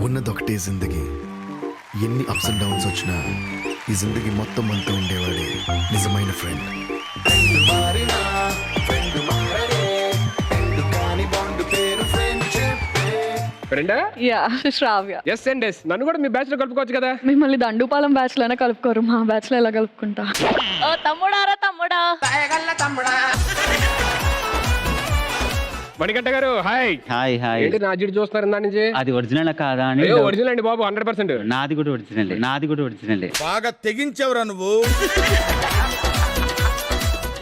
ఉన్నదొకటే జిందగీ, ఎన్ని ups and downs వచ్చినా ఈ జిందగీ మొత్తం అంతా ఉండేవాడే నిజమైన ఫ్రెండ్. ఫ్రెండా? Yeah Shravya. Yes and yes. నన్ను కూడా మీ బ్యాచ్ లో కలుపుకోవచ్చు కదా. మిమ్మల్ని దండుపాలెం బ్యాచ్ లోనే కలుపుకోరు, మా బ్యాచ్ లో ఎలా కలుపుకుంటా? ఓ తమ్ముడారా తమ్ముడా. మణికంఠ గారు హాయ్. Hi hi. ఏంటి నా జిడి చూస్తున్నారు దాని నుంచి? అది ఒరిజినల్ కాదా అని. ఒరిజినల్ అండి బాబు, 100%. నాది కూడా ఒరిజినల్. బాగా తెగించవరా నువ్వు.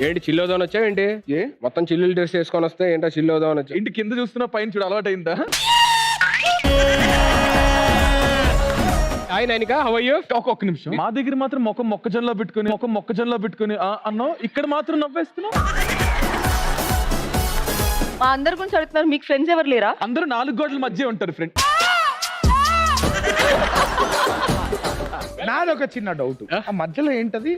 ఏంటి చిల్లోదాన్ వచ్చావు ఏంటి? మొత్తం చిల్లులు డ్రెస్ వేసుకొని వస్తే ఏంటో చిల్లోదాన్ వచ్చా. ఇంటి కింద చూస్తున్నా పైన చూడు అలవాటైందా? Hi Nainika, how are you? ఒక్క నిమిషం. మా దగ్గర మాత్రం మొక్కజొన్నలో పెట్టుకుని అన్నో, ఇక్కడ మాత్రం నవ్వేస్తున్నావు. మా అందరి గురించి అడుగుతున్నారు, మీకు ఫ్రెండ్స్ ఎవరు లేరా? అందరూ 4 గోడల మధ్య ఉంటారు ఫ్రెండ్. నాదొక చిన్న డౌట్, ఆ మధ్యలో ఏంటది?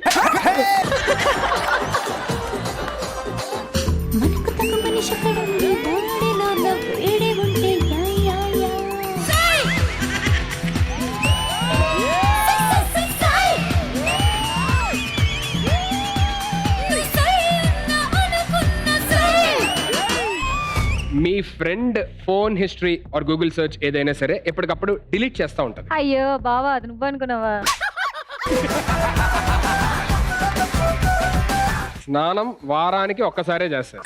మనకు తగ్గ మనిషి కడుండి బోడిలో నవ్వేడే ఉంటే యా యా యా సై సై సై నా అనుకున్న సై. మీ friend phone history or Google search ఏదైనా సరే ఎప్పటికప్పుడు డిలీట్ చేస్తా ఉంటారు. అయ్యో బావా, అది నువ్వు అనుకున్నావా? స్నానం వారానికి ఒక్కసారే చేస్తారు.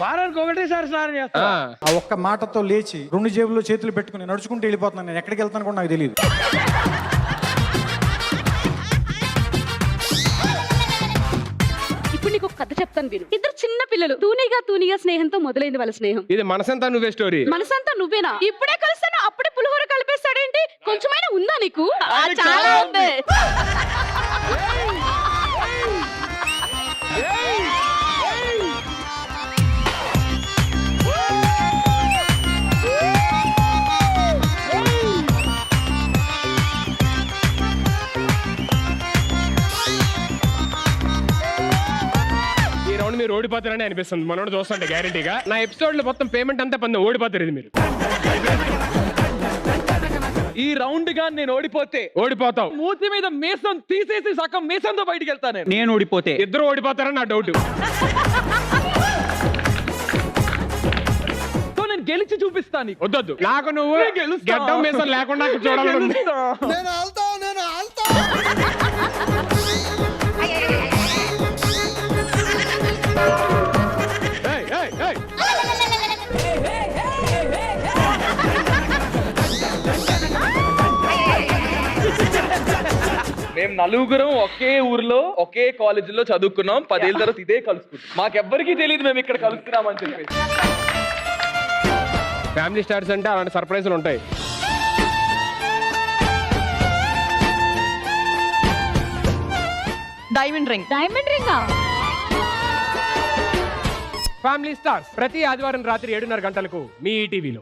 వారానికి ఒకటేసారి స్నానం చేస్తా. ఆ ఒక్క మాటతో లేచి 2 జేబుల్లో చేతులు పెట్టుకుని నడుచుకుంటూ వెళ్ళిపోతున్నాను. నేను ఎక్కడికి వెళ్తాను కూడా నాకు తెలియదు. ఇప్పుడు నీకు ఒక కథ చెప్తాను విను. ఇద్దరు చిన్న పిల్లలు తూనీగా స్నేహంతో మొదలైంది వాళ్ళ స్నేహం. ఇది మనసంతా నువ్వే స్టోరీ. మనసంతా నువ్వేనా? ఇప్పుడే కలుస్తాను, అప్పుడే పులిహోర కలిపేస్తాడేంటి? కొంచెమైనా ఉందా నీకు? చాలా ఉంది. ఈ రౌండ్ మీరు ఓడిపోతారని అనిపిస్తుంది మనోడు చూస్తుంటే గ్యారెంటీగా. నా ఎపిసోడ్ లో మొత్తం పేమెంట్ అంతా పొంది ఓడిపోతారు. ఇది మీరు ఈ రౌండ్ గా నేను ఓడిపోతావు. మూతి మీద మీసం తీసేసి సగం మీసంతో బయటికి వెళ్తాను. నేను ఓడిపోతే ఇద్దరు ఓడిపోతారని నా డౌట్. సో నేను గెలిచి చూపిస్తాను నీకు. వద్దొద్దు, నాకు నువ్వు నేను గెలుస్తా. గడ్డం మీసం లేకుండా చూడాలని ఉంది. నేను ఆల్తా. ఏయ్, ఏయ్, ఏయ్. మేము నలుగురం ఒకే ఊర్లో ఒకే కాలేజీలో చదువుకున్నాం. 10 ఏళ్ళ తర్వాత ఇదే కలుసుకుంటాం. మాకెవ్వరికీ తెలియదు మేము ఇక్కడ కలుస్తున్నామని చెప్పేసి. ఫ్యామిలీ స్టార్స్ అంటే అలాంటి సర్ప్రైజ్లు ఉంటాయి. Diamond ring. డైమండ్ రింగా? ఫ్యామిలీ స్టార్స్ ప్రతి ఆదివారం రాత్రి 7:30 గంటలకు మీ ఈటీవీలో.